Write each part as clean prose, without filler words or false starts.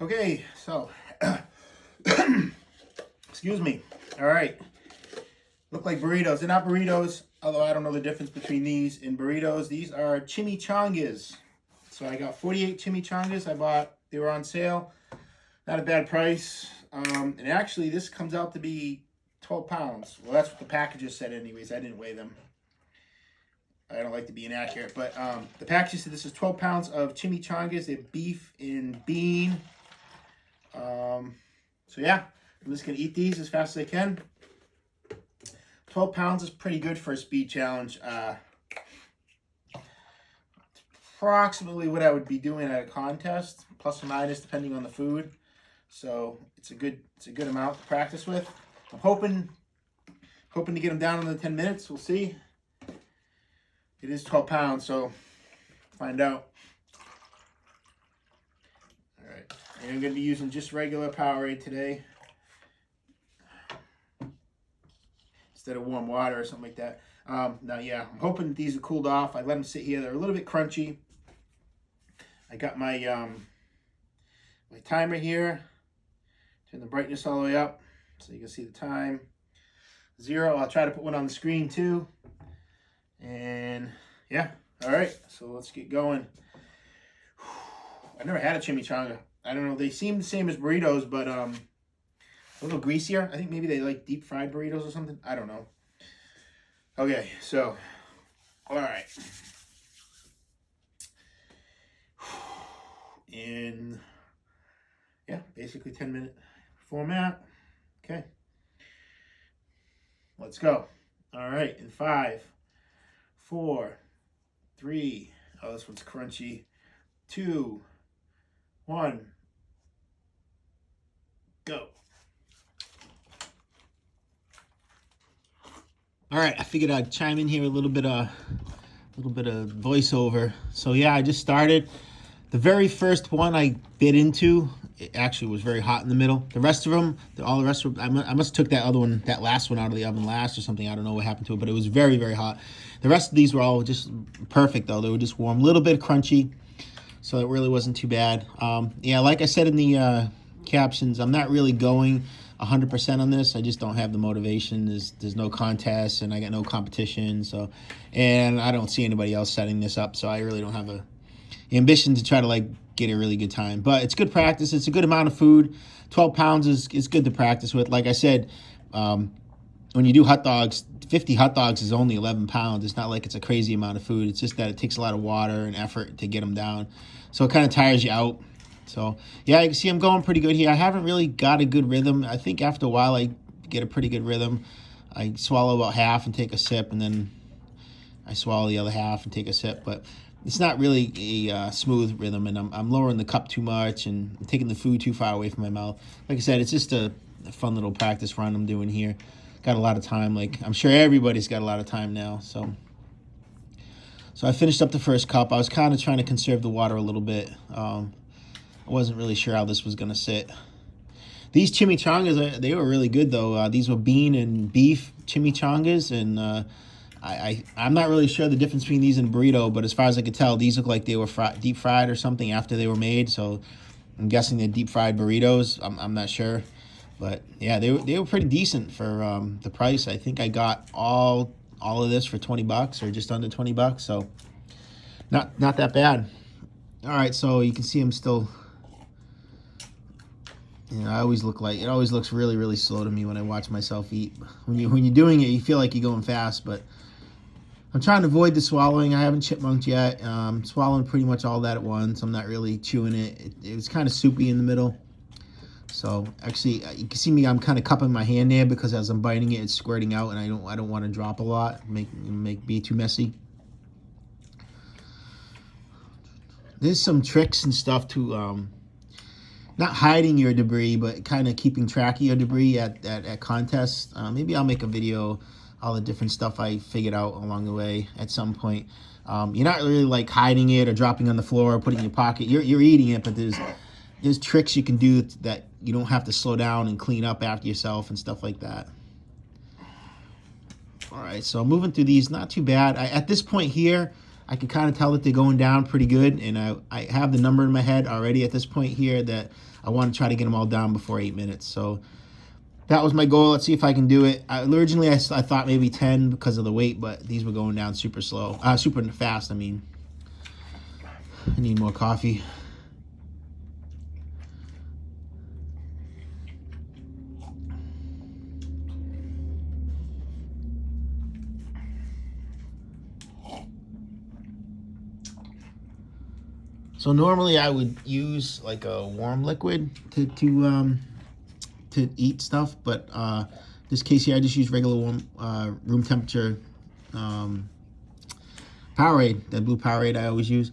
Okay, so excuse me. All right, look like burritos. They're not burritos, although I don't know the difference between these and burritos. These are chimichangas. So I got 48 chimichangas. I bought. They were on sale. Not a bad price. And actually, this comes out to be 12 pounds. Well, that's what the packages said, anyways. I didn't weigh them. I don't like to be inaccurate, but the package said this is 12 pounds of chimichangas. They're beef and bean. So yeah, I'm just gonna eat these as fast as I can. 12 pounds is pretty good for a speed challenge. Approximately what I would be doing at a contest, plus or minus depending on the food. So it's a good amount to practice with. I'm hoping to get them down in the 10 minutes. We'll see. It is 12 pounds, so find out. All right, and I'm going to be using just regular Powerade today instead of warm water or something like that. Now, yeah, I'm hoping these are cooled off. I let them sit here. They're a little bit crunchy. I got my my timer here. Turn the brightness all the way up so you can see the time. 0. I'll try to put one on the screen too. And yeah, all right, so let's get going. I never had a chimichanga. I don't know, they seem the same as burritos, but a little greasier. I think maybe they like deep fried burritos or something. I don't know. Okay, so, all right. In, yeah, basically 10-minute format. Okay. Let's go. All right, in 5, 4, 3, oh, this one's crunchy, 2, 1, go. All right, I figured I'd chime in here a little bit of voiceover. So yeah, I just started. The very first one I bit into, it actually was very hot in the middle. The rest of them, all the rest of them, I must have took that other one, that last one out of the oven last or something. I don't know what happened to it, but it was very, very hot. The rest of these were all just perfect, though. They were just warm, a little bit crunchy, so it really wasn't too bad. Yeah, like I said in the captions, I'm not really going 100% on this. I just don't have the motivation. There's no contest, and I got no competition. So, and I don't see anybody else setting this up, so I really don't have the ambition to try to like get a really good time. But it's good practice. It's a good amount of food. 12 pounds is good to practice with. Like I said, when you do hot dogs, 50 hot dogs is only 11 pounds. It's not like it's a crazy amount of food. It's just that it takes a lot of water and effort to get them down. So it kind of tires you out. So yeah, you can see I'm going pretty good here. I haven't really got a good rhythm. I think after a while I get a pretty good rhythm. I swallow about half and take a sip, and then I swallow the other half and take a sip. But it's not really a smooth rhythm, and I'm lowering the cup too much and taking the food too far away from my mouth. Like I said, it's just a fun little practice run I'm doing here. Got a lot of time. Like, I'm sure everybody's got a lot of time now. So I finished up the first cup. I was kind of trying to conserve the water a little bit. I wasn't really sure how this was going to sit. These chimichangas, they were really good, though. These were bean and beef chimichangas, and I'm not really sure the difference between these and burrito, but as far as I could tell, these look like they were deep fried or something after they were made. So I'm guessing they're deep fried burritos. I'm not sure, but yeah, they were pretty decent for the price. I think I got all of this for $20 or just under $20. So not that bad. All right, so you can see I'm still. You know, I always look like, it always looks really, really slow to me when I watch myself eat. When you're doing it, you feel like you're going fast, but I'm trying to avoid the swallowing. I haven't chipmunked yet. Swallowing pretty much all that at once. I'm not really chewing it. It was kind of soupy in the middle. So actually, you can see me. I'm kind of cupping my hand there because as I'm biting it, it's squirting out, and I don't want to drop a lot. Be too messy. There's some tricks and stuff to not hiding your debris, but kind of keeping track of your debris at contests. Maybe I'll make a video, all the different stuff I figured out along the way at some point. You're not really like hiding it or dropping on the floor or putting it in your pocket. You're eating it, but there's tricks you can do that you don't have to slow down and clean up after yourself and stuff like that. All right, so moving through these, not too bad. At this point here, I can kind of tell that they're going down pretty good, and I have the number in my head already at this point here that I want to try to get them all down before 8 minutes. So that was my goal. Let's see if I can do it. Originally, I thought maybe 10 because of the weight, but these were going down super slow, super fast. I mean, I need more coffee. So normally I would use like a warm liquid to eat stuff, but this case here I just use regular warm room temperature Powerade, that blue Powerade I always use.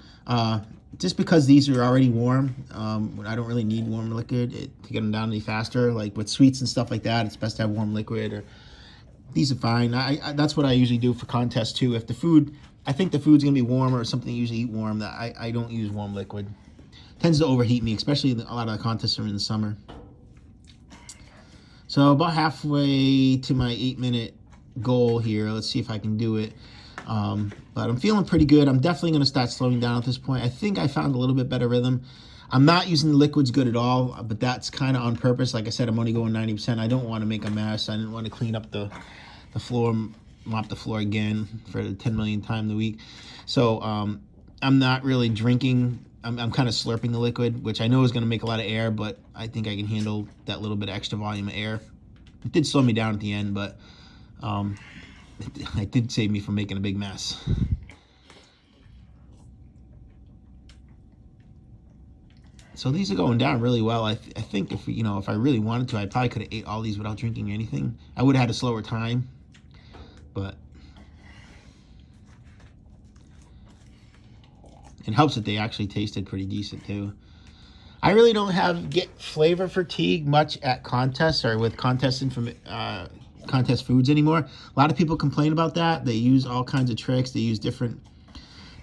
Just because these are already warm, I don't really need warm liquid to get them down any faster. Like with sweets and stuff like that, it's best to have warm liquid. Or these are fine. That's what I usually do for contests too. If I think the food's gonna be warm or something you usually eat warm, that I don't use warm liquid. It tends to overheat me, especially a lot of the contests are in the summer. So about halfway to my 8-minute goal here. Let's see if I can do it. But I'm feeling pretty good. I'm definitely going to start slowing down at this point. I think I found a little bit better rhythm. I'm not using the liquids good at all, but that's kind of on purpose. Like I said, I'm only going 90%. I don't want to make a mess. I didn't want to clean up the floor, mop the floor again for the 10 millionth time the week. So I'm not really drinking. I'm kind of slurping the liquid, which I know is going to make a lot of air, but I think I can handle that little bit of extra volume of air. It did slow me down at the end, but it did save me from making a big mess. So these are going down really well. I think if I really wanted to, I probably could have ate all these without drinking anything. I would have had a slower time, but it helps that they actually tasted pretty decent too. I really don't get flavor fatigue much at contests or with contest foods anymore. A lot of people complain about that. They use all kinds of tricks. They use different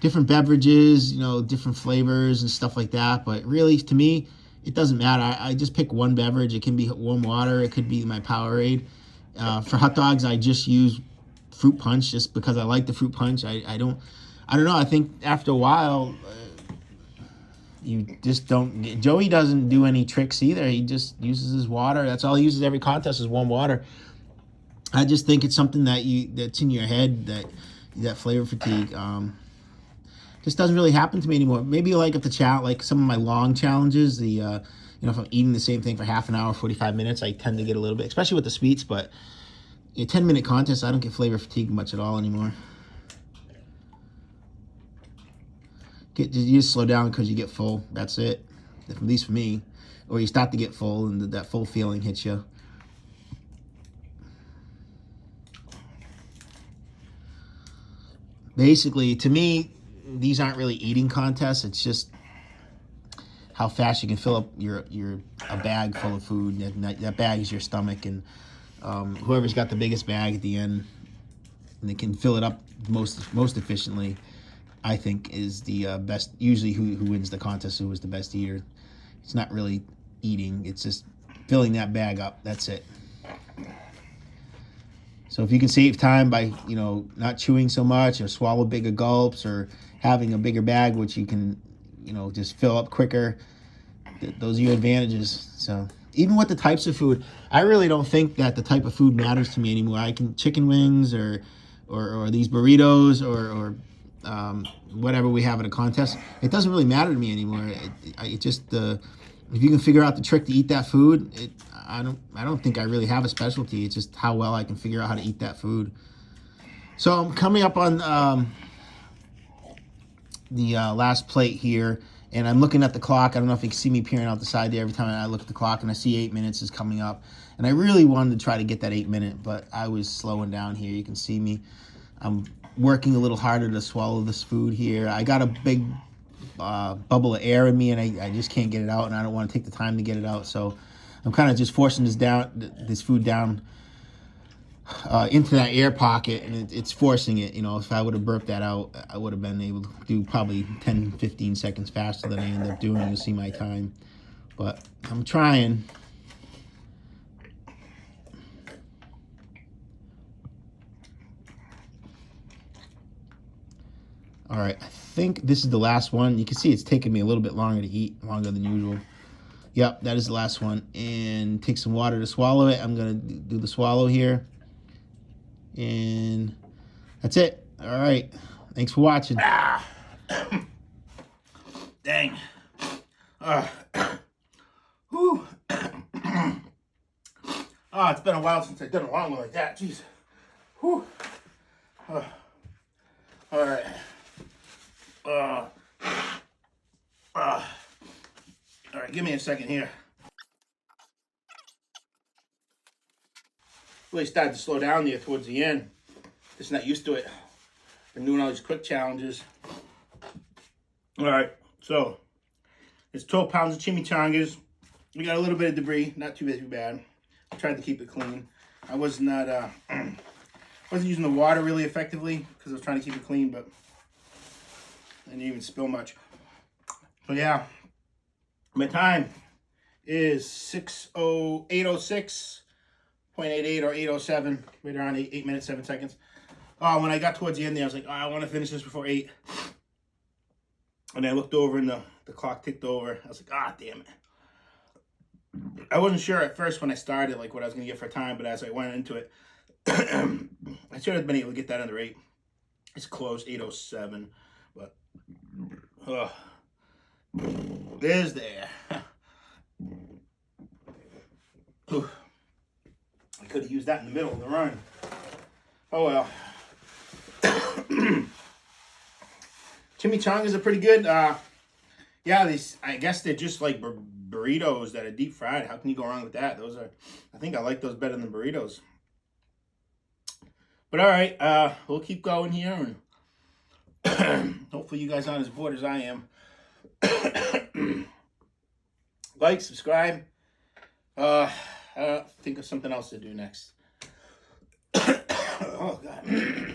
beverages, different flavors and stuff like that. But really, to me, it doesn't matter. I just pick one beverage. It can be warm water. It could be my Powerade. For hot dogs, I just use fruit punch just because I like the fruit punch. I don't know. I think after a while, you just don't. Joey doesn't do any tricks either. He just uses his water. That's all he uses every contest is warm water. I just think it's something that's in your head, that flavor fatigue. Just doesn't really happen to me anymore. Maybe like like some of my long challenges, if I'm eating the same thing for half an hour, 45 minutes, I tend to get a little bit, especially with the sweets. But a 10-minute contest, I don't get flavor fatigue much at all anymore. You just slow down because you get full. That's it. At least for me. Or you start to get full, and that full feeling hits you. Basically, to me, these aren't really eating contests. It's just how fast you can fill up a bag full of food. That bag is your stomach, and whoever's got the biggest bag at the end, and they can fill it up most efficiently, I think is the best. Usually, who wins the contest, who is the best eater. It's not really eating. It's just filling that bag up. That's it. So if you can save time by, not chewing so much or swallow bigger gulps or having a bigger bag, which you can, just fill up quicker, those are your advantages. So even with the types of food, I really don't think that the type of food matters to me anymore. I can chicken wings or these burritos or whatever we have at a contest. It doesn't really matter to me anymore. It just if you can figure out the trick to eat that food, I don't think I really have a specialty. It's just how well I can figure out how to eat that food. So I'm coming up on the last plate here, and I'm looking at the clock. I don't know if you can see me peering out the side there every time I look at the clock, and I see 8 minutes is coming up. And I really wanted to try to get that 8 minute, but I was slowing down here. You can see me. I'm working a little harder to swallow this food here. I got a big bubble of air in me, and I just can't get it out, and I don't want to take the time to get it out. So I'm kind of just forcing this food down into that air pocket, and it's forcing it. If I would have burped that out, I would have been able to do probably 10, 15 seconds faster than I ended up doing. You'll see my time, but I'm trying. All right, I think this is the last one. You can see it's taking me a little bit longer to eat, longer than usual. Yep, that is the last one. And take some water to swallow it. I'm going to do the swallow here. And that's it. All right. Thanks for watching. Ah. Dang. Whew. Oh, it's been a while since I've done a long one like that. Jeez. Whew. All right. All right, give me a second here. Really started to slow down there towards the end. Just not used to it. Been doing all these quick challenges. All right, so it's 12 pounds of chimichangas. We got a little bit of debris, not too bad. I tried to keep it clean. I was not, wasn't using the water really effectively because I was trying to keep it clean, but I didn't even spill much. So yeah, my time is 8:06.88 or 8:07, right around 8 minutes, 7 seconds. When I got towards the end there, I was like, oh, I want to finish this before 8. And I looked over and the clock ticked over. I was like, ah, damn it. I wasn't sure at first when I started, like, what I was going to get for time, but as I went into it, I should have been able to get that under 8. It's close, 8:07, but there's there. I could have used that in the middle of the run. Oh well. Chimichangas are pretty good. Yeah, these, I guess they're just like burritos that are deep fried. How can you go wrong with that? Those are, I think I like those better than burritos. But all right, we'll keep going here, and hopefully you guys aren't as bored as I am. Like, subscribe. Think of something else to do next. Oh God.